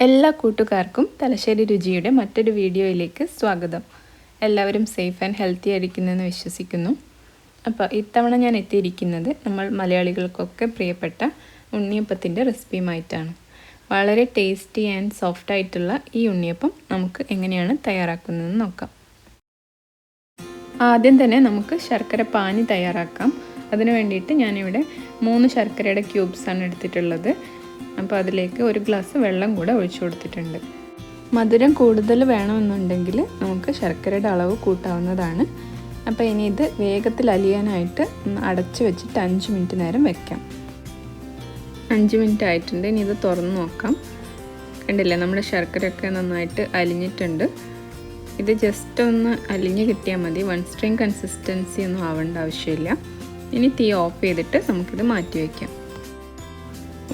എല്ലാ കൂട്ടുകാർക്കും തലശ്ശേരി രുചിയുടെ മറ്റൊരു വീഡിയോയിലേക്ക് സ്വാഗതം. എല്ലാവരും സേഫ് ആൻഡ് ഹെൽത്തി ആയിരിക്കുന്നെന്ന് വിശ്വസിക്കുന്നു. അപ്പോൾ ഇത്തവണ ഞാൻ എത്തിയിരിക്കുന്നത് നമ്മൾ മലയാളികൾക്കൊക്കെ പ്രിയപ്പെട്ട ഉണ്ണിയപ്പത്തിൻ്റെ റെസിപ്പിയുമായിട്ടാണ്. വളരെ ടേസ്റ്റി ആൻഡ് സോഫ്റ്റ് ആയിട്ടുള്ള ഈ ഉണ്ണിയപ്പം നമുക്ക് എങ്ങനെയാണ് തയ്യാറാക്കുന്നതെന്ന് നോക്കാം. ആദ്യം തന്നെ നമുക്ക് ശർക്കര പാനി തയ്യാറാക്കാം. അതിനു വേണ്ടിയിട്ട് ഞാനിവിടെ 3 ശർക്കരയുടെ ക്യൂബ്സാണ് എടുത്തിട്ടുള്ളത്. അപ്പോൾ അതിലേക്ക് 1 ഗ്ലാസ് വെള്ളം കൂടെ ഒഴിച്ചു കൊടുത്തിട്ടുണ്ട്. മധുരം കൂടുതൽ വേണമെന്നുണ്ടെങ്കിൽ നമുക്ക് ശർക്കരയുടെ അളവ് കൂട്ടാവുന്നതാണ്. അപ്പോൾ ഇനി ഇത് വേഗത്തിൽ അലിയാനായിട്ട് അടച്ചു വെച്ചിട്ട് 5 മിനിറ്റ് നേരം വെക്കാം. 5 മിനിറ്റ് ആയിട്ടുണ്ട്. ഇനി ഇത് തുറന്ന് നോക്കാം. കണ്ടില്ലേ, നമ്മുടെ ശർക്കരയൊക്കെ നന്നായിട്ട് അലിഞ്ഞിട്ടുണ്ട്. ഇത് ജസ്റ്റ് ഒന്ന് അലിഞ്ഞ് കിട്ടിയാൽ മതി. 1 സ്ട്രിങ് കൺസിസ്റ്റൻസി ഒന്നും ആവേണ്ട ആവശ്യമില്ല. ഇനി തീ ഓഫ് ചെയ്തിട്ട് നമുക്കിത് മാറ്റി വയ്ക്കാം.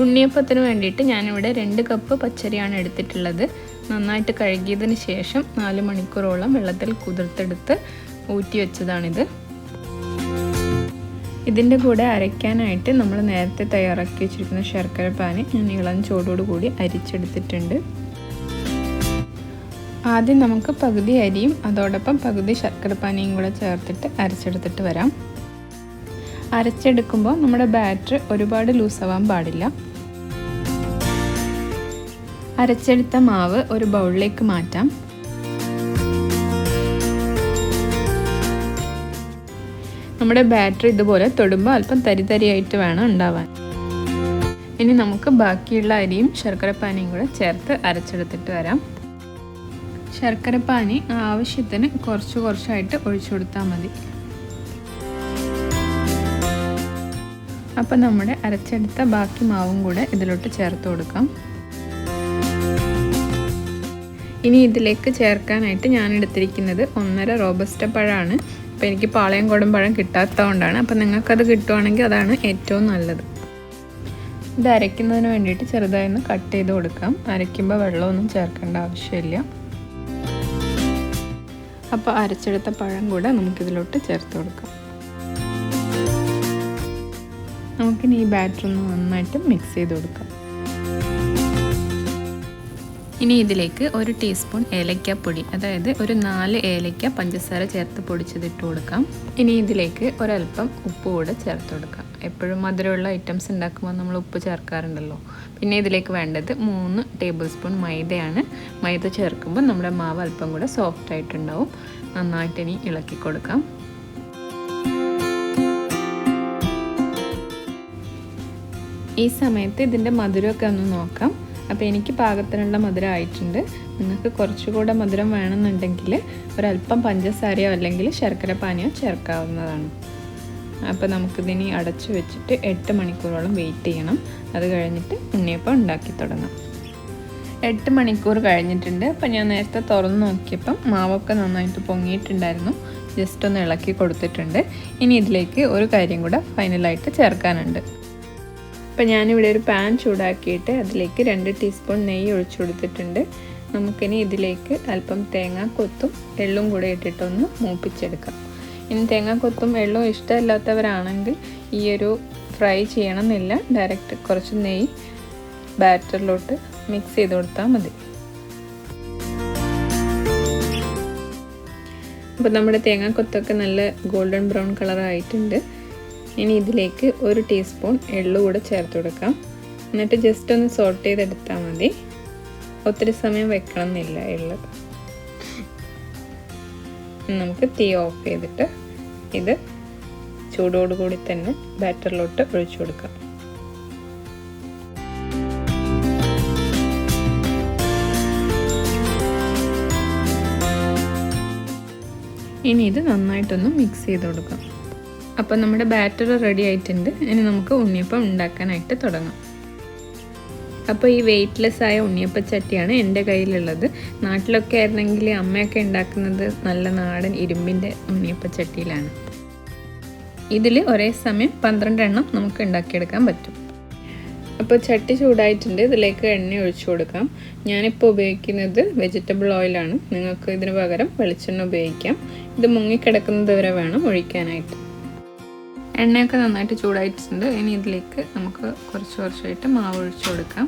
ഉണ്ണിയപ്പത്തിന് വേണ്ടിയിട്ട് ഞാനിവിടെ 2 കപ്പ് പച്ചരിയാണ് എടുത്തിട്ടുള്ളത്. നന്നായിട്ട് കഴുകിയതിന് ശേഷം 4 മണിക്കൂറോളം വെള്ളത്തിൽ കുതിർത്തെടുത്ത് ഊറ്റി വെച്ചതാണിത്. ഇതിൻ്റെ കൂടെ അരയ്ക്കാനായിട്ട് നമ്മൾ നേരത്തെ തയ്യാറാക്കി വെച്ചിരിക്കുന്ന ശർക്കര പാനി ഞാൻ ഇളം ചൂടോട് കൂടി അരിച്ചെടുത്തിട്ടുണ്ട്. ആദ്യം നമുക്ക് പകുതി അരിയും അതോടൊപ്പം പകുതി ശർക്കര പാനിയും കൂടെ ചേർത്തിട്ട് അരച്ചെടുത്തിട്ട് വരാം. അരച്ചെടുക്കുമ്പോൾ നമ്മുടെ ബാറ്റർ ഒരുപാട് ലൂസാവാൻ പാടില്ല. അരച്ചെടുത്ത മാവ് ഒരു ബൗളിലേക്ക് മാറ്റാം. നമ്മുടെ ബാറ്റർ ഇതുപോലെ തൊടുമ്പോൾ അല്പം തരിതരിയായിട്ട് വേണം ഉണ്ടാവാൻ. ഇനി നമുക്ക് ബാക്കിയുള്ള അരിയും ശർക്കര പാനിയും കൂടെ ചേർത്ത് അരച്ചെടുത്തിട്ട് വരാം. ശർക്കര പാനി ആവശ്യത്തിന് കുറച്ചായിട്ട് ഒഴിച്ചു കൊടുത്താൽ മതി. അപ്പം നമ്മുടെ അരച്ചെടുത്ത ബാക്കി മാവും കൂടെ ഇതിലോട്ട് ചേർത്ത് കൊടുക്കാം. ഇനി ഇതിലേക്ക് ചേർക്കാനായിട്ട് ഞാൻ എടുത്തിരിക്കുന്നത് 1.5 റോബസ്റ്റ പഴമാണ്. അപ്പോൾ എനിക്ക് പാളയംകോടൻ പഴം കിട്ടാത്തതുകൊണ്ടാണ്. അപ്പോൾ നിങ്ങൾക്കത് കിട്ടുവാണെങ്കിൽ അതാണ് ഏറ്റവും നല്ലത്. ഇത് അരയ്ക്കുന്നതിന് വേണ്ടിയിട്ട് ചെറുതായി കട്ട് ചെയ്ത് കൊടുക്കാം. അരയ്ക്കുമ്പോൾ വെള്ളമൊന്നും ചേർക്കേണ്ട ആവശ്യമില്ല. അപ്പോൾ അരച്ചെടുത്ത പഴം കൂടെ നമുക്കിതിലോട്ട് ചേർത്ത് കൊടുക്കാം. നമുക്കിനി ഈ ബാറ്റർ ഒന്ന് നന്നായിട്ട് മിക്സ് ചെയ്ത് കൊടുക്കാം. ഇനി ഇതിലേക്ക് 1 ടീസ്പൂൺ ഏലക്കാപ്പൊടി, അതായത് ഒരു 4 ഏലക്ക പഞ്ചസാര ചേർത്ത് പൊടിച്ചതിട്ട് കൊടുക്കാം. ഇനി ഇതിലേക്ക് ഒരല്പം ഉപ്പ് കൂടെ ചേർത്ത് കൊടുക്കാം. എപ്പോഴും മധുരമുള്ള ഐറ്റംസ് ഉണ്ടാക്കുമ്പോൾ നമ്മൾ ഉപ്പ് ചേർക്കാറുണ്ടല്ലോ. പിന്നെ ഇതിലേക്ക് വേണ്ടത് 3 ടേബിൾ സ്പൂൺ മൈദയാണ്. മൈദ ചേർക്കുമ്പോൾ നമ്മുടെ മാവ് അല്പം കൂടെ സോഫ്റ്റ് ആയിട്ടുണ്ടാവും. നന്നായിട്ട് ഇനി ഇളക്കി കൊടുക്കാം. ഈ സമയത്ത് ഇതിൻ്റെ മധുരമൊക്കെ ഒന്ന് നോക്കാം. അപ്പോൾ എനിക്ക് പാകത്തിനുള്ള മധുരം ആയിട്ടുണ്ട്. നിങ്ങൾക്ക് കുറച്ചുകൂടെ മധുരം വേണമെന്നുണ്ടെങ്കിൽ ഒരല്പം പഞ്ചസാരയോ അല്ലെങ്കിൽ ശർക്കര പാനിയോ ചേർക്കാവുന്നതാണ്. അപ്പോൾ നമുക്കിതിനി അടച്ചു വെച്ചിട്ട് 8 മണിക്കൂറോളം വെയിറ്റ് ചെയ്യണം. അത് കഴിഞ്ഞിട്ട് ഉണ്ണിയപ്പം ഉണ്ടാക്കി തുടങ്ങാം. 8 മണിക്കൂർ കഴിഞ്ഞിട്ടുണ്ട്. അപ്പോൾ ഞാൻ നേരത്തെ തുറന്ന് നോക്കിയപ്പം മാവൊക്കെ നന്നായിട്ട് പൊങ്ങിയിട്ടുണ്ടായിരുന്നു. ജസ്റ്റ് ഒന്ന് ഇളക്കി കൊടുത്തിട്ടുണ്ട്. ഇനി ഇതിലേക്ക് ഒരു കാര്യം കൂടെ ഫൈനലായിട്ട് ചേർക്കാനുണ്ട്. അപ്പോൾ ഞാനിവിടെ ഒരു പാൻ ചൂടാക്കിയിട്ട് അതിലേക്ക് 2 ടീസ്പൂൺ നെയ്യ് ഒഴിച്ചു കൊടുത്തിട്ടുണ്ട്. നമുക്കിനി ഇതിലേക്ക് അല്പം തേങ്ങാക്കൊത്തും എള്ളും കൂടെ ഇട്ടിട്ടൊന്ന് മൂപ്പിച്ചെടുക്കാം. ഇനി തേങ്ങാക്കൊത്തും എള്ളും ഇഷ്ടമില്ലാത്തവരാണെങ്കിൽ ഈ ഒരു ഫ്രൈ ചെയ്യണമെന്നില്ല. ഡയറക്റ്റ് കുറച്ച് നെയ്യ് ബാറ്ററിലോട്ട് മിക്സ് ചെയ്ത് കൊടുത്താൽ മതി. അപ്പോൾ നമ്മുടെ തേങ്ങാക്കൊത്തൊക്കെ നല്ല ഗോൾഡൻ ബ്രൗൺ കളറായിട്ടുണ്ട്. ഇനി ഇതിലേക്ക് 1 ടീസ്പൂൺ എള്ളു കൂടെ ചേർത്ത് കൊടുക്കാം. എന്നിട്ട് ജസ്റ്റ് ഒന്ന് സോട്ട് ചെയ്തെടുത്താൽ മതി. ഒത്തിരി സമയം വെക്കണം എന്നില്ല എള്ള്. നമുക്ക് തീ ഓഫ് ചെയ്തിട്ട് ഇത് ചൂടോടുകൂടി തന്നെ ബാറ്ററിലോട്ട് ഒഴിച്ചു കൊടുക്കാം. ഇനി ഇത് നന്നായിട്ടൊന്ന് മിക്സ് ചെയ്ത് കൊടുക്കാം. അപ്പോൾ നമ്മുടെ ബാറ്റർ റെഡി ആയിട്ടുണ്ട്. ഇനി നമുക്ക് ഉണ്ണിയപ്പം ഉണ്ടാക്കാനായിട്ട് തുടങ്ങാം. അപ്പോൾ ഈ വെയ്റ്റ്ലെസ് ആയ ഉണ്ണിയപ്പച്ചട്ടിയാണ് എൻ്റെ കയ്യിലുള്ളത്. നാട്ടിലൊക്കെ ആയിരുന്നെങ്കിൽ അമ്മയൊക്കെ ഉണ്ടാക്കുന്നത് നല്ല നാടൻ ഇരുമ്പിൻ്റെ ഉണ്ണിയപ്പച്ചട്ടിയിലാണ്. ഇതിൽ ഒരേ സമയം 12 എണ്ണം നമുക്ക് ഉണ്ടാക്കിയെടുക്കാൻ പറ്റും. അപ്പോൾ ചട്ടി ചൂടായിട്ടുണ്ട്. ഇതിലേക്ക് എണ്ണ ഒഴിച്ചു കൊടുക്കാം. ഞാനിപ്പോൾ ഉപയോഗിക്കുന്നത് വെജിറ്റബിൾ ഓയിലാണ്. നിങ്ങൾക്ക് ഇതിന് പകരം വെളിച്ചെണ്ണ ഉപയോഗിക്കാം. ഇത് മുങ്ങിക്കിടക്കുന്നത് വരെ വേണം ഒഴിക്കാനായിട്ട്. എണ്ണയൊക്കെ നന്നായിട്ട് ചൂടായിട്ടുണ്ട്. ഇനി ഇതിലേക്ക് നമുക്ക് കുറച്ചായിട്ട് മാവ് ഒഴിച്ചു കൊടുക്കാം.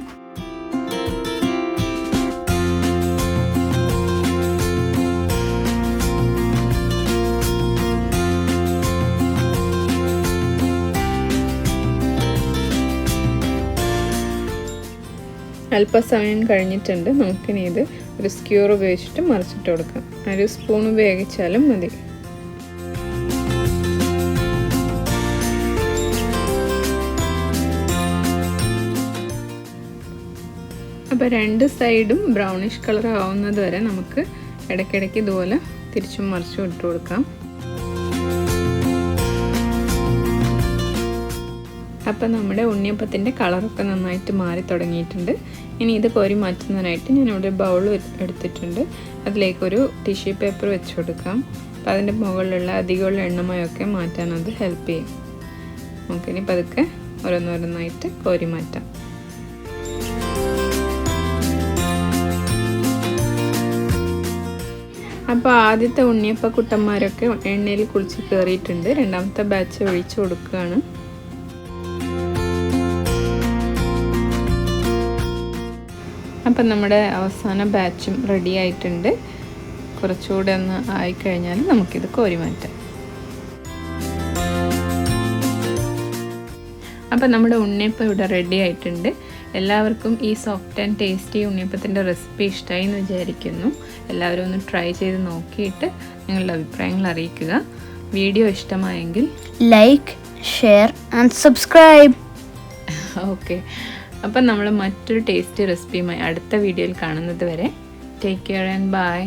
അല്പസമയം കഴിഞ്ഞിട്ടുണ്ട്. നമുക്കിനി ഇത് ഒരു സ്ക്യൂർ ഉപയോഗിച്ചിട്ട് മറിച്ചിട്ട് കൊടുക്കാം. 1 സ്പൂൺ ഉപയോഗിച്ചാലും മതി. അപ്പോൾ 2 സൈഡും ബ്രൗണിഷ് കളർ ആവുന്നത് വരെ നമുക്ക് ഇടയ്ക്കിടയ്ക്ക് ഇതുപോലെ തിരിച്ചും മറിച്ചും ഇട്ട് കൊടുക്കാം. അപ്പം നമ്മുടെ ഉണ്ണിയപ്പത്തിൻ്റെ കളറൊക്കെ നന്നായിട്ട് മാറി തുടങ്ങിയിട്ടുണ്ട്. ഇനി ഇത് കോരി മാറ്റുന്നതിനായിട്ട് ഞാനിവിടെ ബൗൾ എടുത്തിട്ടുണ്ട്. അതിലേക്കൊരു ടിഷ്യൂ പേപ്പർ വെച്ച് കൊടുക്കാം. അപ്പോൾ അതിൻ്റെ മുകളിലുള്ള അധികമുള്ള എണ്ണമയൊക്കെ മാറ്റാൻ അത് ഹെൽപ്പ് ചെയ്യും. നമുക്കിനി പതുക്കെ ഓരോന്നോരോന്നായിട്ട് കോരി മാറ്റാം. അപ്പോൾ ആദ്യത്തെ ഉണ്ണിയപ്പ കുട്ടന്മാരൊക്കെ എണ്ണയിൽ കുളിച്ച് കയറിയിട്ടുണ്ട്. രണ്ടാമത്തെ ബാച്ച് ഒഴിച്ചു കൊടുക്കുകയാണ്. അപ്പം നമ്മുടെ അവസാന ബാച്ചും റെഡി ആയിട്ടുണ്ട്. കുറച്ചുകൂടെ ഒന്ന് ആയിക്കഴിഞ്ഞാൽ നമുക്കിത് കോരി മാറ്റാം. അപ്പം നമ്മുടെ ഉണ്ണിയപ്പം ഇവിടെ റെഡി ആയിട്ടുണ്ട്. എല്ലാവർക്കും ഈ സോഫ്റ്റ് ആൻഡ് ടേസ്റ്റി ഉണ്ണിയപ്പത്തിൻ്റെ റെസിപ്പി ഇഷ്ടമായി എന്ന് വിചാരിക്കുന്നു. എല്ലാവരും ഒന്ന് ട്രൈ ചെയ്ത് നോക്കിയിട്ട് നിങ്ങളുടെ അഭിപ്രായങ്ങൾ അറിയിക്കുക. വീഡിയോ ഇഷ്ടമായെങ്കിൽ like, share and subscribe. Okay, അപ്പം നമ്മൾ മറ്റൊരു ടേസ്റ്റി റെസിപ്പിയുമായി അടുത്ത വീഡിയോയിൽ കാണുന്നത് വരെ ടേക്ക് കെയർ ആൻഡ് ബൈ.